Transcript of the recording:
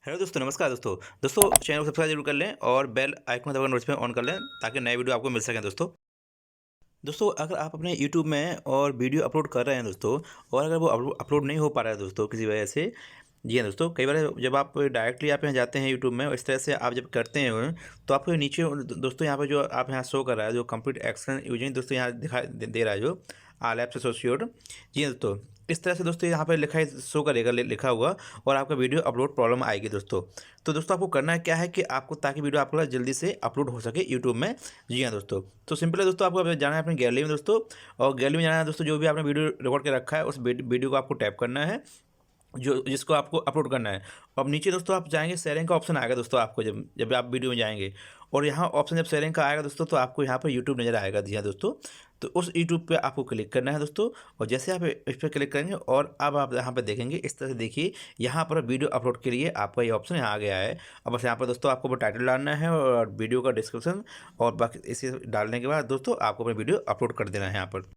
Hello दोस्तों, नमस्कार दोस्तों। चैनल को सब्सक्राइब जरूर कर लें और बेल आइकन दबाकर नोटिफिकेशन ऑन कर लें ताकि नए वीडियो आपको मिल सकें दोस्तों। अगर आप अपने यूट्यूब में और वीडियो अपलोड कर रहे हैं दोस्तों, और अगर वो अपलोड नहीं हो पा रहा है दोस्तों किसी वजह से। जी हाँ दोस्तों, कई बार जब आप डायरेक्टली आप यहाँ जाते हैं यूट्यूब में और इस तरह से आप जब करते हैं तो आपको नीचे दोस्तों यहाँ पे जो आप यहाँ शो कर रहा है, जो कंप्लीट एक्शन यूजिंग दोस्तों यहाँ दिखा दे रहा है, जो आल ऐप्स एसोसिएट। जी हाँ दोस्तों, इस तरह से दोस्तों यहाँ पे शो करेगा लिखा हुआ, और आपका वीडियो अपलोड प्रॉब्लम आएगी दोस्तों। तो दोस्तों आपको करना है क्या है कि आपको, ताकि वीडियो आपका जल्दी से अपलोड हो सके यूट्यूब में। जी हाँ दोस्तों, तो सिंपल है दोस्तों, आपको अब जाना है अपनी गैलरी में दोस्तों। और गैलरी में जाना है दोस्तों, जो भी आपने वीडियो रिकॉर्ड कर रखा है उस वीडियो को आपको टैप करना है, जो जिसको आपको अपलोड करना है। अब नीचे दोस्तों आप जाएंगे, शेयरिंग का ऑप्शन आएगा दोस्तों आपको, जब जब आप वीडियो में जाएंगे और यहाँ ऑप्शन जब शेयरिंग का आएगा दोस्तों, तो आपको यहाँ पर यूट्यूब नज़र आएगा। जी हाँ दोस्तों, तो उस यूट्यूब पे आपको क्लिक करना है दोस्तों। और जैसे आप इस पर क्लिक करेंगे और अब आप यहाँ पर देखेंगे, इस तरह से देखिए, यहाँ पर वीडियो अपलोड के लिए आपका ये ऑप्शन यहाँ आ गया है। अब बस यहाँ पर दोस्तों आपको टाइटल डालना है और वीडियो का डिस्क्रिप्शन, और बाकी इसे डालने के बाद दोस्तों आपको अपनी वीडियो अपलोड कर देना है यहाँ पर।